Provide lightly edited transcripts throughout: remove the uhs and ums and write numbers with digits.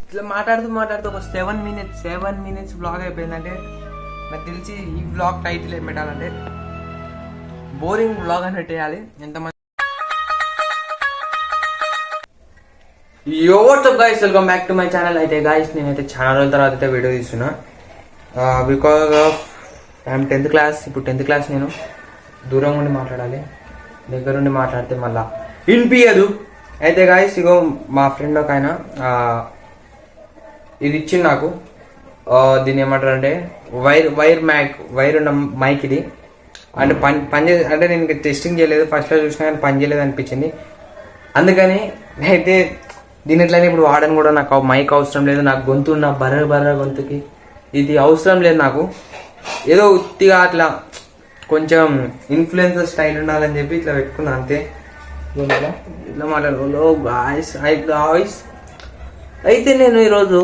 ఇట్లా మాట్లాడుతూ ఒక 7 minutes బ్లాగ్ అయిపోయిందంటే నాకు తెలిసి ఈ బ్లాగ్ టైటిల్ ఏం పెట్టాలంటే బోరింగ్ బ్లాగ్ అని పెట్టేయాలి. ఎంతమంది WhatsApp guys, welcome back to my channel. అయితే గైస్ నేనైతే చాలా రోజుల తర్వాత అయితే వీడియో తీస్తున్నా because of I'm 10th class. ఇప్పుడు 10th క్లాస్ నేను దూరం ఉండి మాట్లాడాలి, దగ్గరుండి మాట్లాడితే మళ్ళా వినిపించదు. అయితే గాయస్ ఇగో మా ఫ్రెండ్ ఒక ఆయన ఇది ఇచ్చింది నాకు. దీన్ని ఏమంటారు అంటే వైర్ ఉన్న మైక్ ఇది. అంటే పని అంటే నేను టెస్టింగ్ చేయలేదు, ఫస్ట్లో చూసినా కానీ పని చేయలేదు అనిపించింది. అందుకని అయితే దీని ఎట్లయినా ఇప్పుడు వాడని కూడా నాకు మైక్ అవసరం లేదు. నాకు గొంతు ఉన్న బర్ర గొంతుకి ఇది అవసరం లేదు. నాకు ఏదో ఉత్తిగా అట్లా కొంచెం ఇన్ఫ్లుయెన్సర్ స్టైల్ ఉండాలని చెప్పి ఇట్లా పెట్టుకున్నా అంతే. ఇట్లా మాట్లాడు గాయ్స్. అయితే నేను ఈరోజు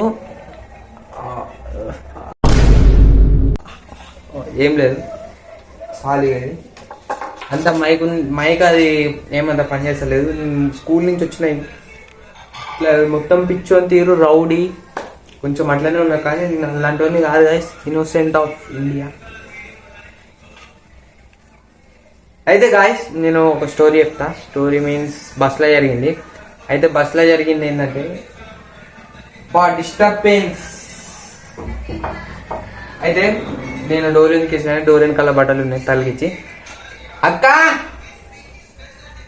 ఏం లేదు ఖాళీ అది అంత మైక్ అది ఏమంత పనిచేస్తలేదు. స్కూల్ నుంచి వచ్చిన ఇట్లా మొత్తం పిచ్చోని తీరు రౌడీ కొంచెం అట్లనే ఉన్నా, కానీ నేను అలాంటివన్నీ కాదు గైస్, ఇన్నోసెంట్ ఆఫ్ ఇండియా. అయితే గాయస్ నేను ఒక స్టోరీ చెప్తా. స్టోరీ మీన్స్ బస్లో జరిగింది. అయితే బస్లో జరిగింది ఏంటంటే డిస్టర్బెన్స్. అయితే నేను డోర్ వెనకేసాను, డోర్ వెనకాల బట్టలు ఉన్నాయి తలిగించి, అక్క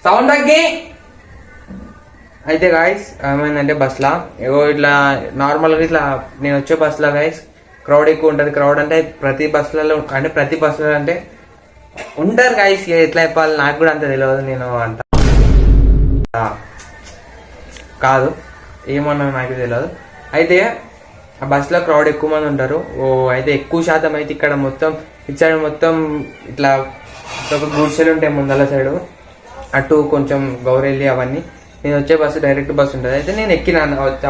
సౌండ్ తగ్గి. అయితే గాయస్ ఏమైందంటే బస్లో ఏవో ఇట్లా నార్మల్గా ఇట్లా నేను వచ్చే బస్సులో గాయస్ క్రౌడ్ ఎక్కువ ఉంటుంది. క్రౌడ్ అంటే ప్రతి బస్సులలో అంటే ఉంటారు గాయస్. ఎట్లా చెప్పాలి నాకు కూడా అంత తెలియదు, నేను అంత కాదు ఏమన్నా నాకు తెలియదు. అయితే ఆ బస్సులో క్రౌడ్ ఎక్కువ మంది ఉంటారు. అయితే ఎక్కువ శాతం అయితే ఇక్కడ మొత్తం ఇటు సైడ్ మొత్తం ఇట్లా ఒక గుడిసెలు ఉంటాయి ముందల సైడు, అటు కొంచెం గౌరెల్లి అవన్నీ. నేను వచ్చే బస్సు డైరెక్ట్ బస్సు ఉంటుంది. అయితే నేను ఎక్కినా,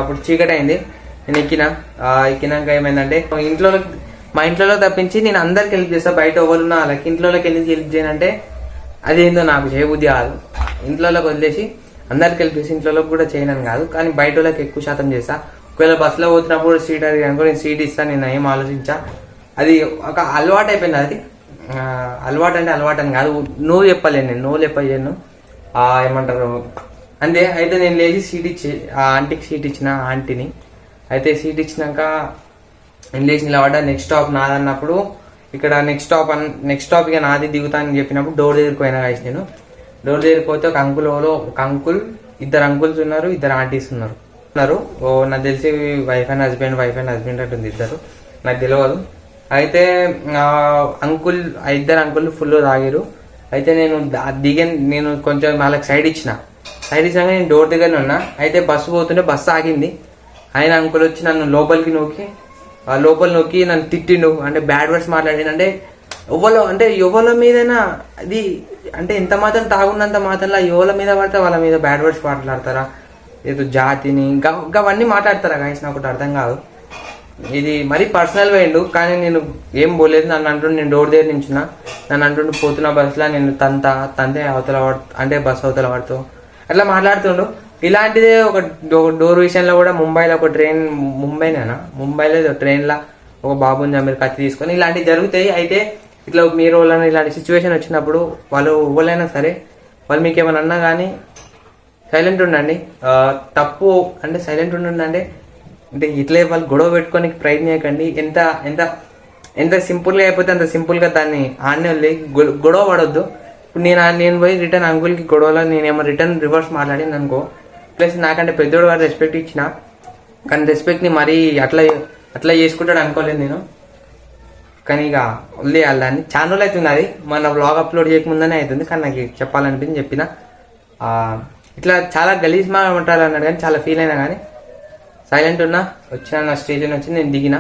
అప్పుడు చీకటి అయింది. నేను ఎక్కినాక ఏమైందంటే మా ఇంట్లో తప్పించి నేను అందరికి హెల్ప్ చేస్తా. బయట ఎవరున్నా వాళ్ళకి ఇంట్లోకి వెళ్ళి హెల్ప్ చేయనంటే అదేందో నాకు చేయబుద్ధి కాదు. ఇంట్లోకి వదిలేసి అందరికి హెల్ప్ చేసి ఇంట్లోకి కూడా చేయనని కాదు, కానీ బయట వాళ్ళకి ఎక్కువ శాతం చేస్తా. ఒకవేళ బస్సులో పోతున్నప్పుడు సీట్ అడిగి అనుకో నేను సీట్ ఇస్తాను, నేను ఏం ఆలోచించా. అది ఒక అలవాటు అయిపోయింది. అది అలవాటు అంటే అలవాటు అని కాదు, నువ్వు చెప్పలేను, నేను నువ్వు చెప్పలేను, ఏమంటారు అంతే. అయితే నేను లేచి సీట్ ఇచ్చి ఆ ఆంటీకి సీట్ ఇచ్చిన ఆంటీని. అయితే సీట్ ఇచ్చినాక నేను లేచి నిలబడ్డా. నెక్స్ట్ స్టాప్ నాదన్నప్పుడు ఇక్కడ నెక్స్ట్ స్టాప్ ఇక నాది దిగుతానని చెప్పినప్పుడు డోర్ దగ్గరికి పోయినా గాయస్. నేను డోర్ దగ్గరికి పోతే ఒక అంకుల్ ఇద్దరు అంకుల్స్ ఉన్నారు, ఇద్దరు ఆంటీస్ ఉన్నారు. నాకు తెలిసి వైఫ్ అండ్ హస్బెండ్ అట్టుంది ఇద్దరు, నాకు తెలియదు. అయితే ఇద్దరు అంకుల్ ఫుల్ తాగారు. అయితే నేను కొంచెం వాళ్ళకి సైడ్ ఇచ్చినాక నేను డోర్ దగ్గరనే ఉన్నా. అయితే బస్సు పోతుంటే బస్సు ఆగింది. ఆయన అంకుల్ వచ్చి నన్ను లోపల నొక్కి నన్ను తిట్టిండు. అంటే బ్యాడ్ వర్డ్స్ మాట్లాడిండు. అంటే ఎవరి మీదైనా అది అంటే ఎంత మాత్రం తాగున్నంత మాత్రంలో ఎవరి మీద పడితే వాళ్ళ మీద బ్యాడ్ వర్డ్స్ మాట్లాడతారా, ఏదో జాతిని ఇంకా అవన్నీ మాట్లాడతారా గాయస్, నాకు ఒకటి అర్థం కాదు. ఇది మరీ పర్సనల్ వేయండు, కానీ నేను ఏం పోలేదు. నన్ను అంటుండు, నేను డోర్ దగ్గర నించున్నా, నన్ను అంటుండు పోతున్న బస్సులో నేను తంతే అవతల అంటే బస్సు అవతల పడుతూ అట్లా మాట్లాడుతుండు. ఇలాంటిదే ఒక డోర్ విషయంలో కూడా ముంబైలో ట్రైన్లో ఒక బాబుని మీరు కత్తి తీసుకొని ఇలాంటివి జరుగుతాయి. అయితే ఇట్లా మీరు వాళ్ళని ఇలాంటి సిచ్యువేషన్ వచ్చినప్పుడు వాళ్ళు ఎవరైనా సరే వాళ్ళు మీకు ఏమైనా అన్నా కానీ సైలెంట్ ఉండండి. తప్పు అంటే సైలెంట్ ఉండండి. అంటే ఇట్లే వాళ్ళు గొడవ పెట్టుకోనికి ప్రయత్నం చేయకండి. ఎంత సింపుల్గా అయిపోతే అంత సింపుల్గా దాన్ని ఆడనే గొడవ పడొద్దు. ఇప్పుడు నేను పోయి రిటర్న్ అంకుల్కి గొడవలో నేనేమో రివర్స్ మాట్లాడింది అనుకో, ప్లస్ నాకంటే పెద్దోడు వాడు రెస్పెక్ట్ ఇచ్చిన, కానీ రెస్పెక్ట్ని మరీ అట్లా చేసుకుంటాడు అనుకోలేదు నేను. కానీ ఇక వదిలేయాలి దాన్ని. చాలా రోజులు అవుతుంది, అది మన వ్లాగ్ అప్లోడ్ చేయకముందనే అవుతుంది, కానీ నాకు చెప్పాలనిపించి చెప్పిన. ఇట్లా చాలా గలీజ్ మాట్లాడాలి అన్నాడు, కానీ చాలా ఫీల్ అయినా. కానీ సైలెంట్ ఉన్నా. వచ్చిన నా స్టేషన్ వచ్చి నేను దిగిన,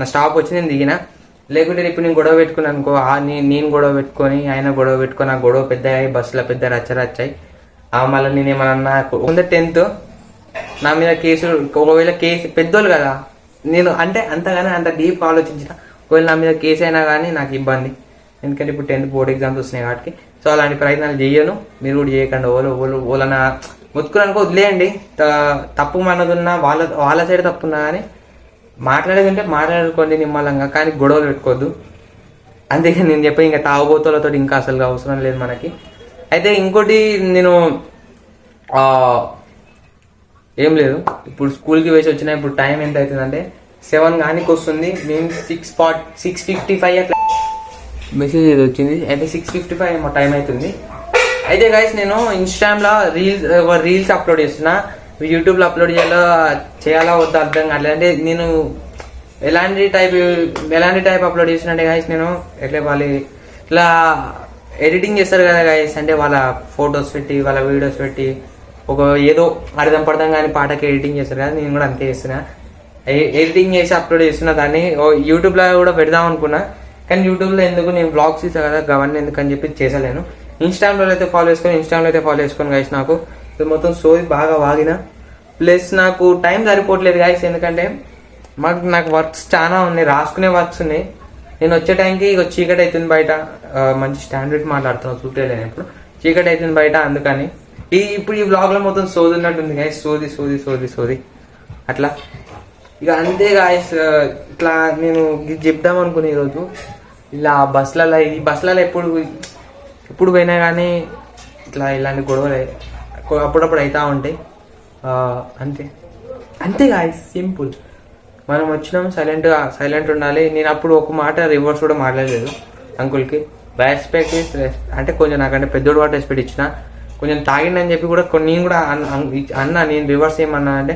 నా స్టాప్ వచ్చి నేను దిగిన. లేకుంటే ఇప్పుడు నేను గొడవ పెట్టుకున్నాను అనుకో, నేను గొడవ పెట్టుకొని ఆయన గొడవ పెట్టుకొని ఆ గొడవ పెద్ద అయ్యాయి, బస్సులో పెద్ద రచ్చరచ్చాయి. మళ్ళీ నేనేమన్నా 10th నా మీద కేసు, ఒకవేళ కేసు పెద్దోళ్ళు కదా, నేను అంటే అంత డీప్ ఆలోచించిన, ఒకవేళ నా మీద కేసు అయినా కానీ నాకు ఇబ్బంది. ఎందుకంటే ఇప్పుడు 10th బోర్డ్ ఎగ్జామ్స్ వస్తున్నాయి కాబట్టి. సో అలాంటి ప్రయత్నాలు చేయను, మీరు కూడా చేయకండి. ఓలన మొత్తుకున్నానుకో వదిలేయండి. తప్పు మనదున్నా వాళ్ళ సైడ్ తప్పున్నా కానీ మాట్లాడేదంటే మాట్లాడుకోండి నిమ్మలంగా, కానీ గొడవలు పెట్టుకోవద్దు. అందుకే నేను చెప్పి ఇంకా తాగుబోతులతో ఇంకా అసలు అవసరం లేదు మనకి. అయితే ఇంకోటి నేను ఏం లేదు, ఇప్పుడు స్కూల్కి వేసి వచ్చిన. ఇప్పుడు టైం ఎంత అవుతుందంటే 7 కానికి వస్తుంది. నేను 6:55 అట్లా మెసేజ్ ఏది వచ్చింది. అయితే 6:55 టైం అవుతుంది. అయితే గైస్ నేను ఇన్స్టాగ్రామ్లో రీల్స్ అప్లోడ్ చేస్తున్నా. యూట్యూబ్లో అప్లోడ్ చేయాలా వద్దా అర్థం కావట్లేదు. అంటే నేను ఎలాంటి టైప్ అప్లోడ్ చేస్తున్నా అంటే గైస్, నేను ఎట్లా వాళ్ళు ఇట్లా ఎడిటింగ్ చేస్తారు కదా గైస్, అంటే వాళ్ళ ఫొటోస్ పెట్టి వాళ్ళ వీడియోస్ పెట్టి ఒక ఏదో అర్థం పడదాం కానీ పాటకి ఎడిటింగ్ చేస్తారు కదా, నేను కూడా అంతే చేస్తున్నా. ఎడిటింగ్ చేసి అప్లోడ్ చేస్తున్నా. దాన్ని యూట్యూబ్లో కూడా పెడదాం అనుకున్నా, కానీ యూట్యూబ్లో ఎందుకు, నేను బ్లాగ్స్ ఇస్తాను కదా గవర్నమెంట్ ఎందుకు అని చెప్పి చేసలేను. ఇన్స్టాగ్రామ్లో అయితే ఫాలో చేసుకొని గైస్ నాకు ఇది మొత్తం సోది బాగా వాగిన. ప్లస్ నాకు టైం సరిపోవట్లేదు గైస్, ఎందుకంటే నాకు వర్క్స్ చాలా ఉన్నాయి, రాసుకునే వర్క్స్ ఉన్నాయి. నేను వచ్చే టైంకి ఇక చీకటి అవుతుంది బయట. మంచి స్టాండర్డ్ మాట్లాడుతున్నాను, చూడలేను ఇప్పుడు చీకటి అవుతుంది బయట. అందుకని ఇప్పుడు ఈ వ్లాగ్లో మొత్తం సోది ఉన్నట్టుంది గైస్, సోది అట్లా. ఇక అంతే గాయస్. ఇట్లా నేను చెప్దాం అనుకున్నా ఈరోజు. ఇలా ఈ బస్సులలో ఎప్పుడు పోయినా కానీ ఇలాంటి గొడవలు అప్పుడప్పుడు అవుతూ ఉంటాయి. అంతే గాయస్, సింపుల్. మనం వచ్చినాం, సైలెంట్ ఉండాలి. నేను అప్పుడు ఒక మాట రివర్స్ కూడా మాట్లాడలేదు అంకుల్కి. రెస్పెక్ట్ అంటే కొంచెం నాకంటే పెద్దోడు వాటి రెస్పెక్ట్ ఇచ్చిన. కొంచెం తాగిండని చెప్పి కూడా నేను కూడా అన్న నేను రివర్స్ ఏమన్నా అంటే,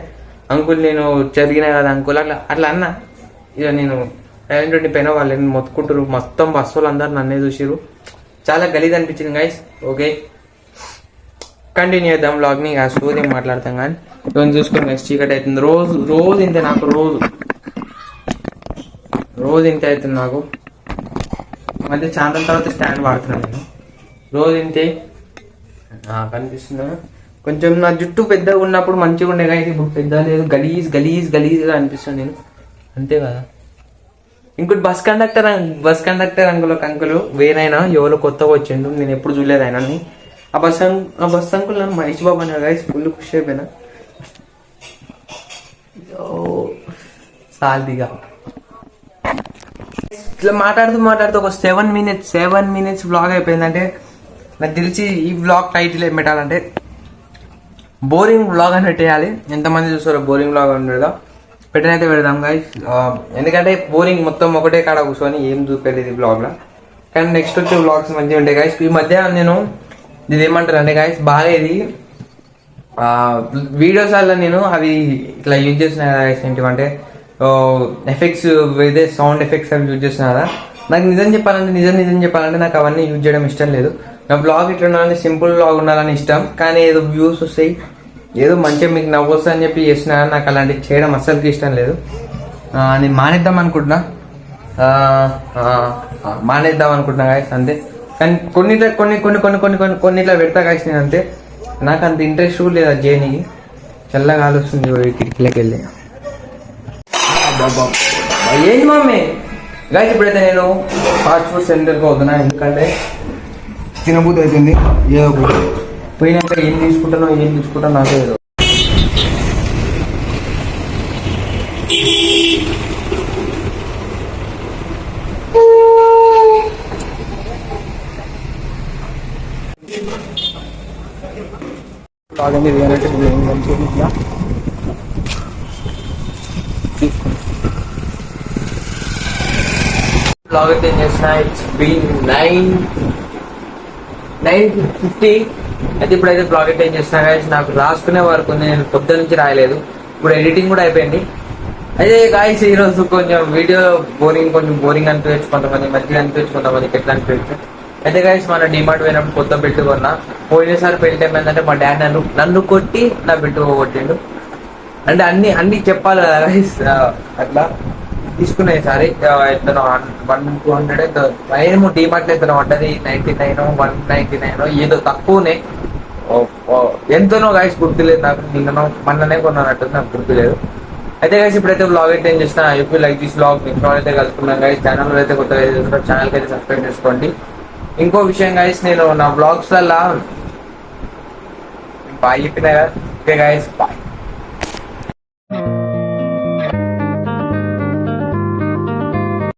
అంకుల్ నేను చదివినా కదా అంకుల్ అట్లా అన్న. ఇక నేను సైలెంట్ ఉండిపోయినా వాళ్ళు మొత్తుకుంటారు. మొత్తం బస్సు వాళ్ళు అందరు నన్నే చూసిరు. చాలా గలీజ్ అనిపించింది గైస్. ఓకే, కంటిన్యూ చేద్దాం వ్లాగ్ని. ఆ సోది మాట్లాడతాం కానీ ఇవన్నీ చూసుకొని గైస్ చీకటి అవుతుంది. రోజు ఇంతే నాకు, రోజు ఇంతే అవుతుంది నాకు. మళ్ళీ చాలా తర్వాత స్టాండ్ వాడుతున్నాను నేను. రోజు ఇంతే కనిపిస్తున్నా. కొంచెం నా జుట్టు పెద్దగా ఉన్నప్పుడు మంచిగా ఉండే కానీ ఇప్పుడు పెద్ద లేదు, గలీజ్గా అనిపిస్తుంది నేను. అంతే కదా. ఇంకోటి బస్ కండక్టర్ అంకులు వేరైనా ఎవరో కొత్తగా వచ్చిండు, నేను ఎప్పుడు చూడలేదు ఆయనని. ఆ బస్ అంకుల్ నన్ను మహేష్ బాబు అన్నారు గైస్. ఫుల్ ఖుషి అయిపోయినా. సాల్దిగా ఇట్లా మాట్లాడుతూ ఒక 7 minutes వ్లాగ్ అయిపోయిందంటే నాకు తెలిసి ఈ వ్లాగ్ టైటిల్ ఏం పెట్టాలంటే బోరింగ్ వ్లాగ్ అని పెట్టేయాలి. ఎంతమంది చూస్తారో బోరింగ్ వ్లాగ్ ఉండేదా పెట్టనైతే పెడదాం గైస్. ఎందుకంటే బోరింగ్ మొత్తం ఒకటే కాడ కూర్చొని ఏం చూపెళ్ళేది బ్లాగ్లో. కానీ నెక్స్ట్ వచ్చే వ్లాగ్స్ మంచిగా ఉంటాయి గైస్. ఈ మధ్య నేను ఇది ఏమంటారు అంటే గైస్, బాగా ఇది వీడియోస్ వల్ల నేను అవి ఇట్లా యూజ్ చేసిన గైస్. ఏంటివంటే ఎఫెక్ట్స్, ఇదే సౌండ్ ఎఫెక్ట్స్ అవి యూజ్ చేస్తున్నా కదా. నాకు నిజం చెప్పాలంటే నాకు అవన్నీ యూజ్ చేయడం ఇష్టం లేదు. నా బ్లాగ్ ఇట్లా ఉండాలని, సింపుల్ బ్లాగ్ ఉండాలని ఇష్టం. కానీ ఏదో వ్యూస్ వస్తాయి, ఏదో మంచిగా మీకు నవ్వు వస్తా అని చెప్పి చేస్తున్నా. నాకు అలాంటివి చేయడం అస్సలకి ఇష్టం లేదు. నేను మానేద్దాం అనుకుంటున్నా గాయస్ అంతే. కానీ కొన్నిట్లా పెడతా గాయస్ నేను అంతే. నాకు అంత ఇంట్రెస్ట్ కూడా లేదు అది చేయడానికి. చల్లగా ఆలోస్తుంది కిటికీలోకి వెళ్ళి. ఏంటి మమ్మీ గాయస్, ఇప్పుడైతే నేను ఫాస్ట్ ఫుడ్ సెంటర్కి అవుతున్నా. ఎందుకంటే తినబుద్ధి అవుతుంది. ఏదో పోయినాక ఏం తీసుకుంటానో నాకే ఏదో. బ్లాగ్ అయితే ఏం చేసిన, ఇట్స్ బీన్ 9:50. అయితే ఇప్పుడైతే బ్లాగ్ అయితే ఏం చేస్తున్నా గాయస్, నాకు రాసుకునే వరకు నేను పొద్దు నుంచి రాయలేదు. ఇప్పుడు ఎడిటింగ్ కూడా అయిపోయింది. అయితే గాయస్ ఈరోజు కొంచెం వీడియో కొంచెం బోరింగ్ అనిపించచ్చు, కొంతమంది మంచిగా అనిపించచ్చు, కొంతమందికి ఎట్లా అనిపించచ్చు. అయితే గాయస్ మన డిమార్ట్ పోయినప్పుడు కొత్త బెల్ట్ కొన్నా. పోయినసారి బెల్ట్ ఏమైందంటే మా డాడీ నన్ను కొట్టి నా బెల్ట్ కొట్టిండు. అంటే అన్ని చెప్పాలి కదా గాయస్. అట్లా తీసుకున్నా ఈసారి ఎంతనో 100-200 ఎంతో ఏమో డిమార్ట్లో ఎంతనో పడ్డది. 99 199 ఏదో తక్కువనే ఎంతనో గాయస్, గుర్తులేదు నాకు. మొన్ననే కొన్నానట్టు నాకు గుర్తులేదు. అయితే గాయస్ ఇప్పుడైతే బ్లాగ్ అయితే ఏం చేసిన, ఇప్పుడు లైక్ దిస్ బ్లాగ్ మీకు అయితే కలుసుకున్నాం గాయస్. ఛానల్ అయితే కొత్తగా ఛానల్కి అయితే సబ్స్క్రైబ్ చేసుకోండి. ఇంకో విషయం గాయస్, నేను నా బ్లాగ్స్లల్లా బాయ్ చెప్పినా కదా. Okay guys bye.